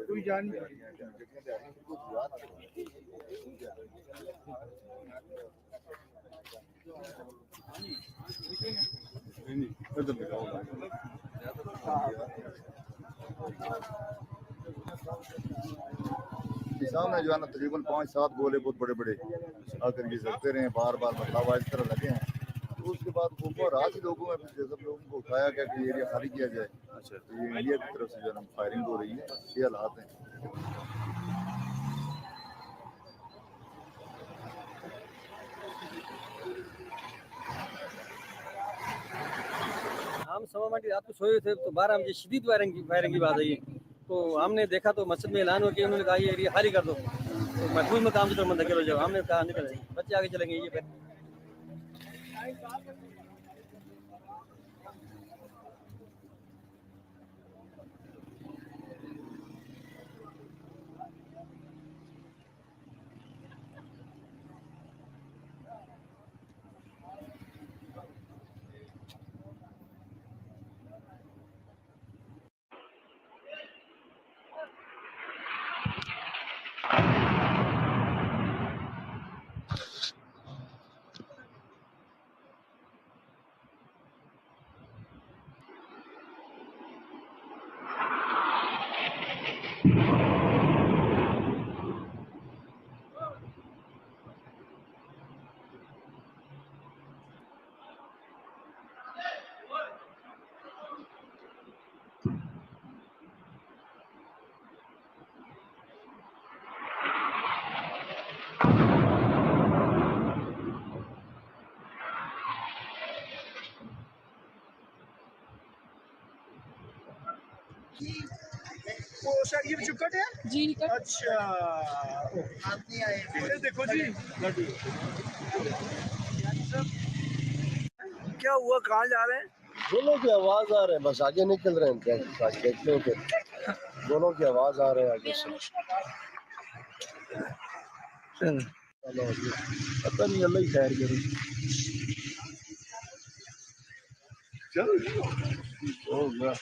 कोई जान किसान है जो है ना तकरीबन 5-7 गोले बहुत बड़े बड़े आकर ये सकते रहे बार बार बदलाव इस तरह लगे हैं। तो उसके बाद वो रात ही लोगों में सब लोगों को उठाया गया कि एरिया खाली किया जाए। अच्छा, तो ये इंडिया की तरफ से जो है फायरिंग हो रही है, ये हालात हैं। हम समय रात को सोए थे तो 12 बजे शदीद फायरिंग की बात आई। तो हमने देखा तो मस्जिद में ऐलान हो गया, उन्होंने कहा ये एरिया खाली कर दो, तो महफूज मकाम की तरफ मंतकिल हो जाओ। हमने कहा निकल बच्चे आगे चलेंगे ये फिर वो सर ये कट है जी कट। अच्छा देखो जी क्या हुआ, कहाँ जा रहे हैं? दोनों की आवाज आ रहे हैं, बस आगे निकल रहे हैं। देखते हो दोनों की आवाज आ रहे हैं आगे से। पता नहीं, अल्लाह ही खैर करे। चल हो गया।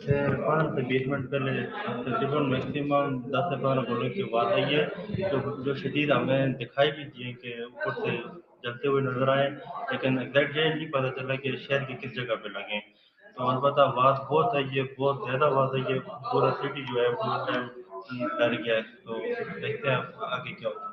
से 20 मिनट पहले तकरीबन मैक्सिमम 10 से 15 गोलों की आवाज़ आई है, जो शदीद हमें दिखाई भी दिए कि ऊपर से जलते हुए नजर आए, लेकिन एग्जैक्ट ये नहीं पता चला कि शहर की किस जगह पे लगे। तो अलबत्ता आवाज़ बहुत आई है, बहुत ज़्यादा आवाज़ आई है, पूरा सिटी जो है पूरा टाइम डर गया है। तो देखते हैं आगे क्या होता है।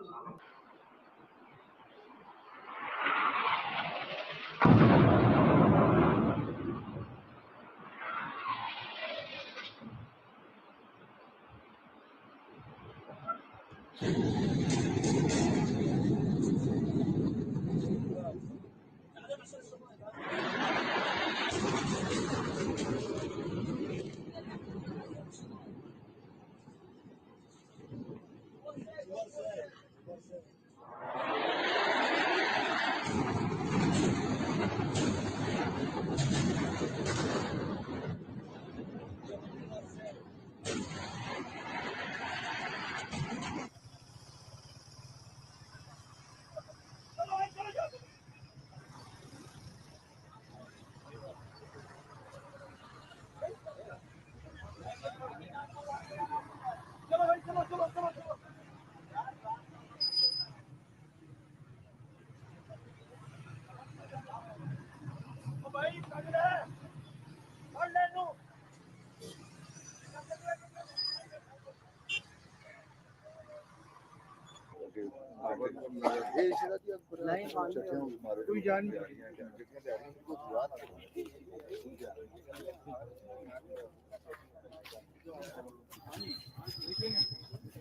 कोई जान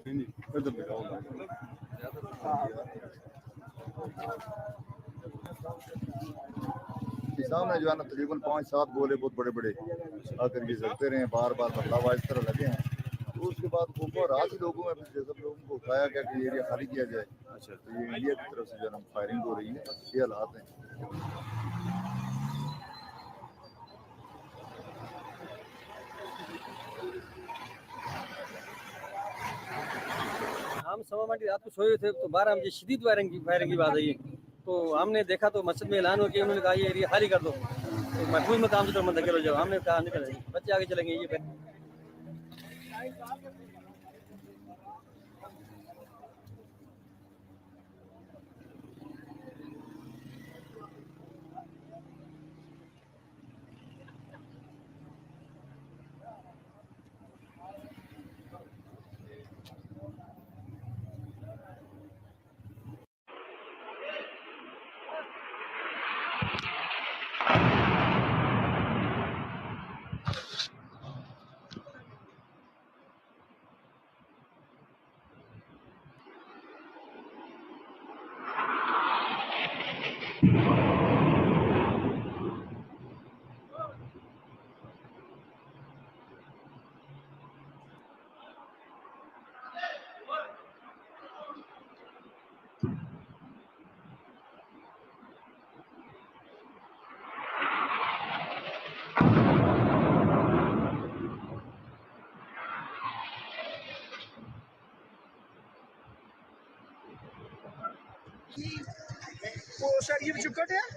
इधर दिखाओ किसान ने जो है ना तकरीबन 5-7 गोले बहुत बड़े बड़े आकर के सकते रहे बार बार बदलाव इस तरह लगे हैं। तो उसके बाद वो रात ही लोगों में फिर सब लोगों को उठाया गया कि एरिया खाली किया जाए। अच्छा, तो ये इंडिया की तरफ से जो है फायरिंग हो रही है, ये हालात हैं। हम समाज रात को सोए थे तो 12 बजे शदीद फायरिंग की बात आई। तो हमने देखा तो मस्जिद में ऐलान हो गया, उन्होंने कहा ये एरिया खाली कर दो। तो महफूज मकाम से तो मंतकिल हो जाओ। हमने कहा निकल जाइए, बच्चे आगे चलेंगे। ये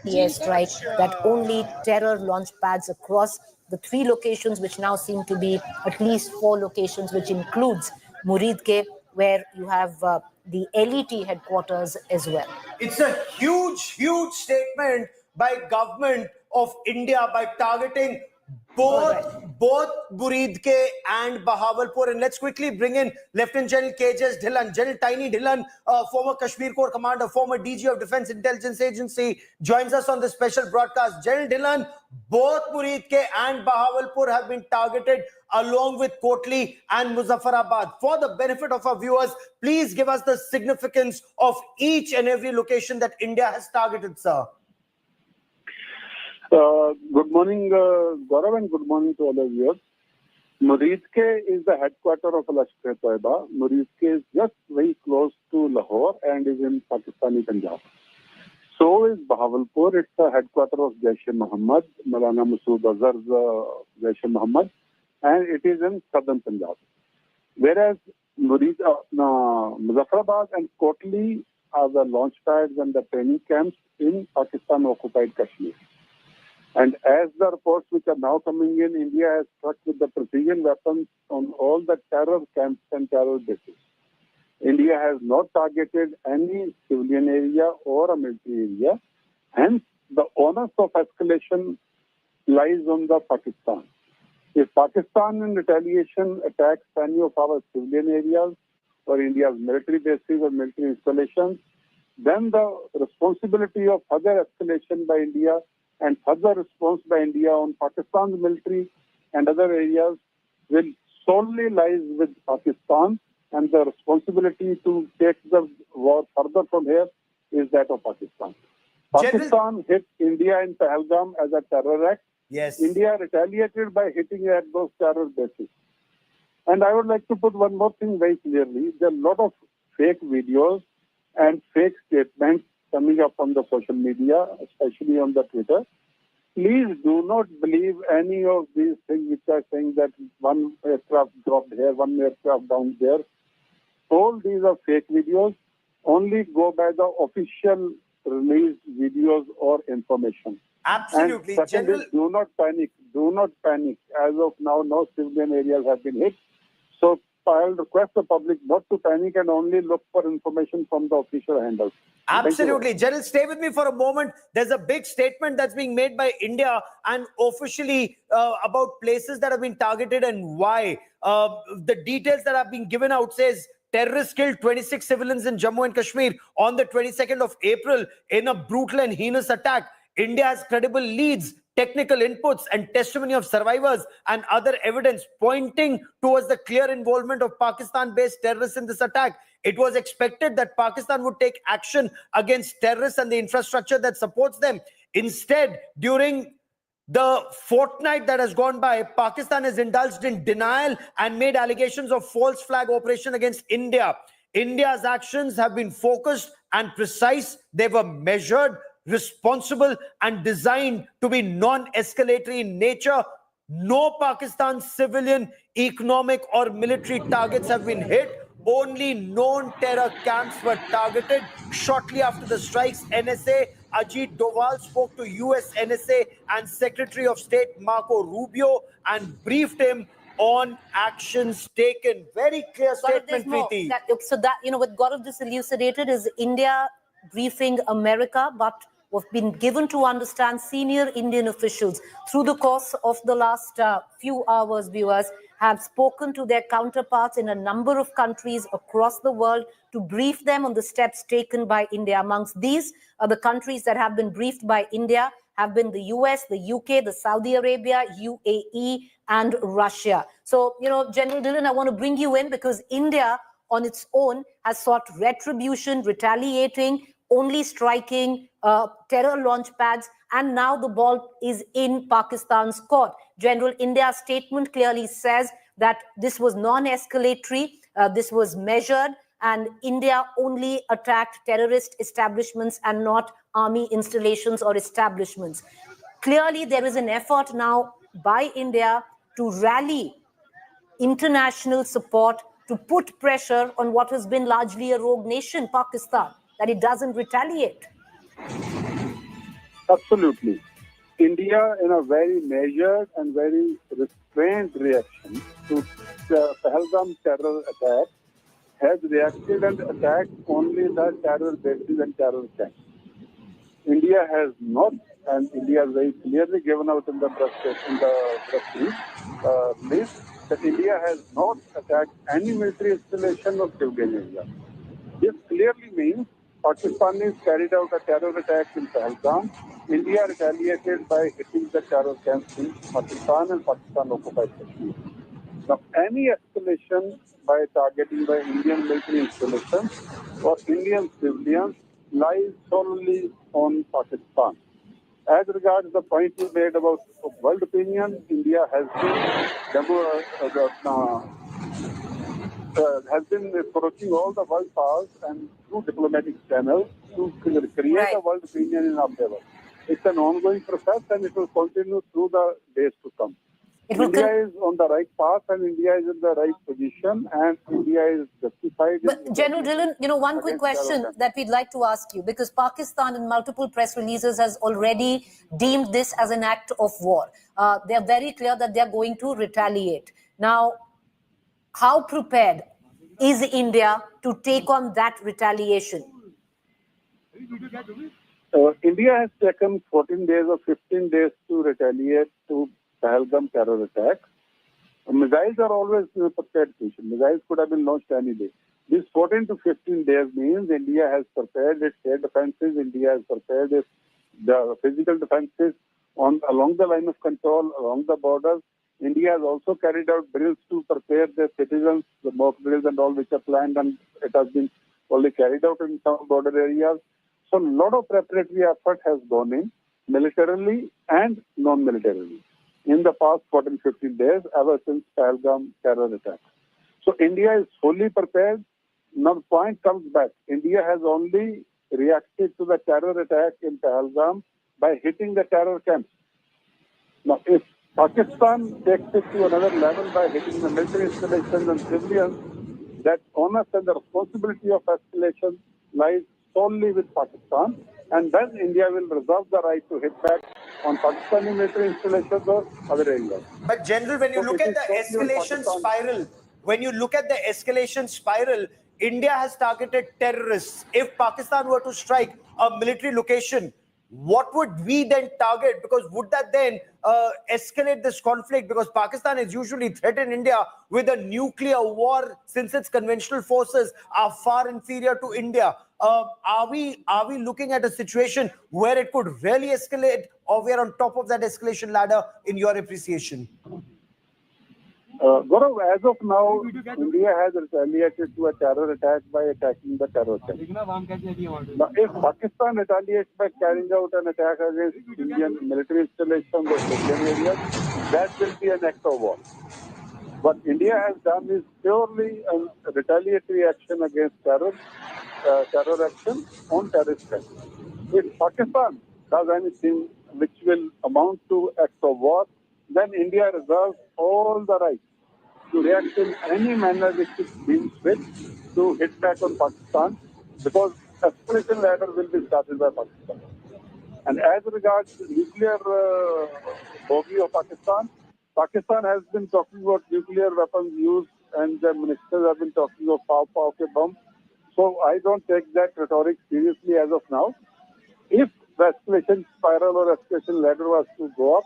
Yes, right. That only terror launch pads across the 3 locations, which now seem to be at least 4 locations, which includes Muridke, where you have the LET headquarters as well. It's a huge, huge statement by government of India by targeting both Muridke and Bahawalpur. And let's quickly bring in Lieutenant General KJS Dhillon, General Tiny Dhillon, former Kashmir Corps commander, former DG of Defense Intelligence Agency, joins us on this special broadcast. General Dhillon, both Muridke and Bahawalpur have been targeted along with Kotli and Muzaffarabad. For the benefit of our viewers, please give us the significance of each and every location that India has targeted, sir. Good morning, Gaurav, and good morning to all of you. Muridke is the headquarters of Lashkar-e-Taiba. Muridke is just very close to Lahore and is in Pakistani Punjab. So is Bahawalpur. It's the headquarters of Jaish-e-Mohammed, Maulana Masood Azhar's Jaish-e-Mohammed, and it is in southern Punjab. Whereas Muzaffarabad and Kotli are the launch pads and the training camps in Pakistan-occupied Kashmir. And as the reports which are now coming in, India has struck with the precision weapons on all the terror camps and terror bases. India has not targeted any civilian area or a military area. Hence, the onus of escalation lies on the Pakistan. If Pakistan in retaliation attacks any of our civilian areas or India's military bases or military installations, then the responsibility of further escalation by India and further response by India on Pakistan's military and other areas will solely lies with Pakistan, and the responsibility to take the war further from here is that of Pakistan. Pakistan hit India in Pahalgam as a terror act. Yes. India retaliated by hitting at those terror bases. And I would like to put one more thing very clearly. There are a lot of fake videos and fake statements coming up on the social media, especially on the Twitter. Please do not believe any of these things which are saying that one aircraft dropped here, one aircraft down there. All these are fake videos. Only go by the official released videos or information. Absolutely. And secondly, do not panic. Do not panic. As of now, no civilian areas have been hit. So I'll request the public not to panic and only look for information from the official handles. Absolutely. General, stay with me for a moment. There's a big statement that's being made by India and officially about places that have been targeted and why. The details that have been given out says terrorists killed 26 civilians in Jammu and Kashmir on the 22nd of April in a brutal and heinous attack. India has credible leads technical inputs and testimony of survivors and other evidence pointing towards the clear involvement of Pakistan-based terrorists in this attack. It was expected that Pakistan would take action against terrorists and the infrastructure that supports them. Instead, during the fortnight that has gone by, Pakistan has indulged in denial and made allegations of false flag operation against India. India's actions have been focused and precise. They were measured, responsible, and designed to be non-escalatory in nature. No Pakistan civilian, economic, or military targets have been hit. Only known terror camps were targeted. Shortly after the strikes, NSA Ajit Doval spoke to US NSA and Secretary of State Marco Rubio and briefed him on actions taken. Very clear statement, Preeti. So that, what Gaurav just elucidated is India briefing America, but what's been given to understand, senior Indian officials through the course of the last few hours, viewers, have spoken to their counterparts in a number of countries across the world to brief them on the steps taken by India. Amongst these are the countries that have been briefed by India have been the US, the UK, the Saudi Arabia, UAE, and Russia. So, General Dillon, I want to bring you in because India on its own has sought retribution, retaliating, only striking terror launch pads, and now the ball is in Pakistan's court. General, India's statement clearly says that this was non-escalatory, this was measured, and India only attacked terrorist establishments and not army installations or establishments. Clearly, there is an effort now by India to rally international support to put pressure on what has been largely a rogue nation, Pakistan, that it doesn't retaliate. Absolutely. India, in a very measured and very restrained reaction to the Pahalgam terror attack, has reacted and attacked only the terror bases and terror camps. India has not, and India has very clearly given out in the press release that India has not attacked any military installation or civilian area. This clearly means Pakistanis carried out a terror attack in Pahalgam. India retaliated by hitting the terror camps in Pakistan and Pakistan-occupied Kashmir. Now, any escalation by targeting by Indian military installations or Indian civilians lies solely on Pakistan. As regards the point you made about world opinion, India has been approaching all the world powers and through diplomatic channels to create a world opinion in our favor. It's an ongoing process and it will continue through the days to come. India is on the right path and India is in the right position and India is justified. But General Dillon, one quick question that we'd like to ask you, because Pakistan in multiple press releases has already deemed this as an act of war. They're very clear that they're going to retaliate. Now, how prepared is India to take on that retaliation? India has taken 14 days or 15 days to retaliate to Pahalgam terror attack. Missiles are always in a prepared position. Missiles could have been launched any day. This 14 to 15 days means India has prepared its air defenses, India has prepared its the physical defenses along the line of control, along the borders. India has also carried out drills to prepare their citizens, the mock drills and all which are planned, and it has been only carried out in some border areas. So a lot of preparatory effort has gone in, militarily and non-militarily, in the past 14-15 days, ever since Pahalgam terror attack. So India is fully prepared. Now the point comes back. India has only reacted to the terror attack in Pahalgam by hitting the terror camps. Now if Pakistan takes it to another level by hitting the military installations and civilians, that onus and the responsibility of escalation lies solely with Pakistan, and then India will reserve the right to hit back on Pakistani military installations or other areas. But General, when you look at the escalation spiral, India has targeted terrorists. If Pakistan were to strike a military location, what would we then target? Because would that then escalate this conflict? Because Pakistan has usually threatened India with a nuclear war since its conventional forces are far inferior to India. Are we looking at a situation where it could really escalate, or we are on top of that escalation ladder in your appreciation? Gaurav, as of now, India has retaliated to a terror attack by attacking the terror camp. Now, if Pakistan retaliates by carrying out an attack against Indian military installations or civilian areas, that will be an act of war. What India has done is purely a retaliatory action against terror action on terrorist camps. If Pakistan does anything which will amount to act of war, then India reserves all the right to react in any manner which it deems fit to hit back on Pakistan, because escalation ladder will be started by Pakistan. And as regards the nuclear bogey of Pakistan, Pakistan has been talking about nuclear weapons use, and the ministers have been talking of pow ke bomb. So I don't take that rhetoric seriously as of now. If the escalation spiral or escalation ladder was to go up,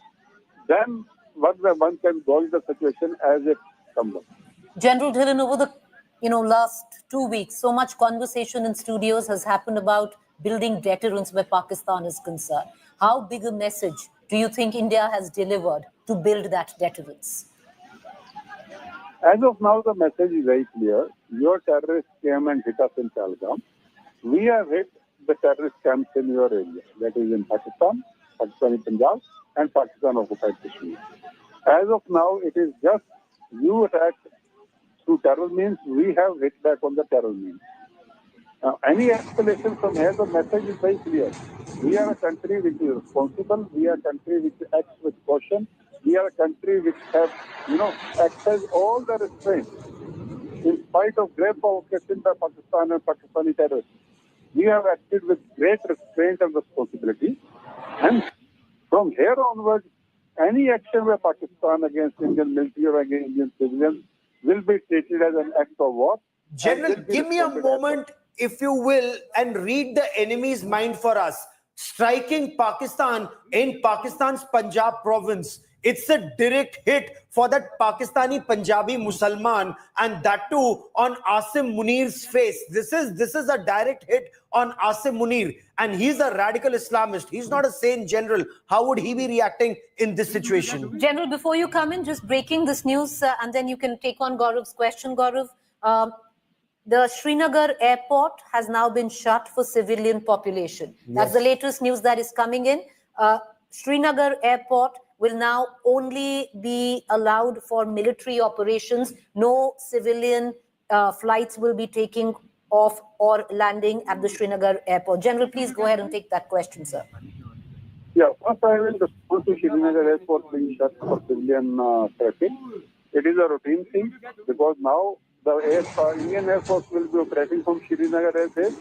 then one can gauge the situation as it comes up. General Dhillon, over the last 2 weeks, so much conversation in studios has happened about building deterrence where Pakistan is concerned. How big a message do you think India has delivered to build that deterrence? As of now, the message is very clear. Your terrorists came and hit us in Pahalgam. We have hit the terrorist camps in your area, that is in Pakistan, Pakistani Punjab, and Pakistan occupied Kashmir. As of now, it is just you attacked through terror means, we have hit back on the terror means. Now, any escalation from here, the message is very clear. We are a country which is responsible. We are a country which acts with caution. We are a country which have, access all the restraints. In spite of grave provocation by Pakistan and Pakistani terrorists, we have acted with great restraint and responsibility. And from here onwards, any action by Pakistan against Indian military or against Indian civilians will be treated as an act of war. General, give me a moment, if you will, and read the enemy's mind for us. Striking Pakistan in Pakistan's Punjab province. It's a direct hit for that Pakistani Punjabi Musalman, and that too on Asim Munir's face. This is a direct hit on Asim Munir, and he's a radical Islamist. He's not a sane general. How would he be reacting in this situation? General, before you come in, just breaking this news, and then you can take on Gaurav's question. Gaurav, the Srinagar airport has now been shut for civilian population. Yes. That's the latest news that is coming in. Srinagar airport will now only be allowed for military operations. No civilian flights will be taking off or landing at the Srinagar airport. General, please go ahead and take that question, sir. Yeah, first I will respond to Srinagar airport being shut for civilian traffic. It is a routine thing because now the Indian Air Force will be operating from Srinagar Air Base,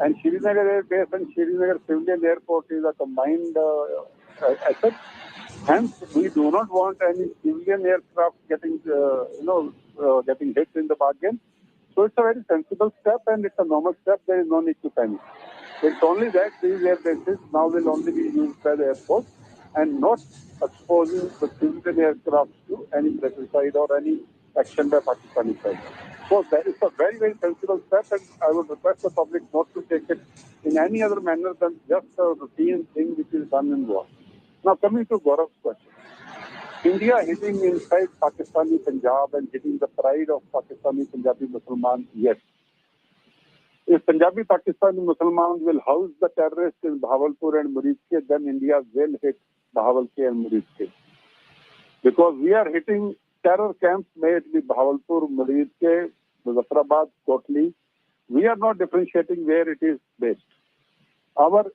and Srinagar Air Base and Srinagar Civilian Airport is a combined asset. Hence, we do not want any civilian aircraft getting hit in the bargain. So it's a very sensible step and it's a normal step. There is no need to panic. It's only that these air bases now will only be used by the airport and not exposing the civilian aircraft to any fratricide or any action by Pakistani side. So that is a very, very sensible step, and I would request the public not to take it in any other manner than just a routine thing which is done in war. Now coming to Gaurav's question. India hitting inside Pakistani Punjab and hitting the pride of Pakistani Punjabi Muslims, yes. If Punjabi Pakistani Muslims will house the terrorists in Bahawalpur and Muridke, then India will hit Bahawalpur and Muridke. Because we are hitting terror camps, may it be Bahawalpur, Muridke, Muzaffarabad, Kotli. We are not differentiating where it is based. Our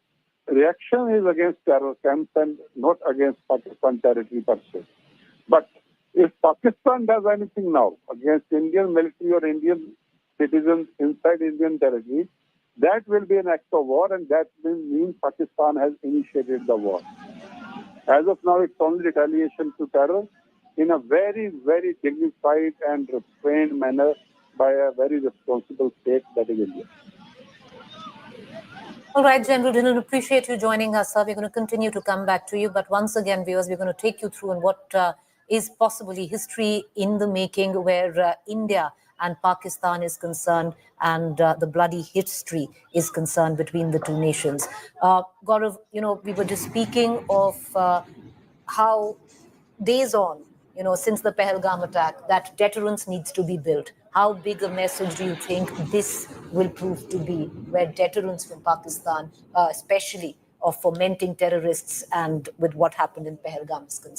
reaction is against terror camps and not against Pakistan territory per se. But if Pakistan does anything now against Indian military or Indian citizens inside Indian territory, that will be an act of war, and that will mean Pakistan has initiated the war. As of now, it's only retaliation to terror in a very, very dignified and restrained manner by a very responsible state, that is India. All right, General Dhillon, appreciate you joining us, sir. We're going to continue to come back to you. But once again, viewers, we're going to take you through on what is possibly history in the making, where India and Pakistan is concerned, and the bloody history is concerned between the two nations. Gaurav, we were just speaking of how days on, since the Pahalgam attack, that deterrence needs to be built. How big a message do you think this will prove to be, where deterrence from Pakistan, especially of fomenting terrorists and with what happened in Pahalgam, is concerned?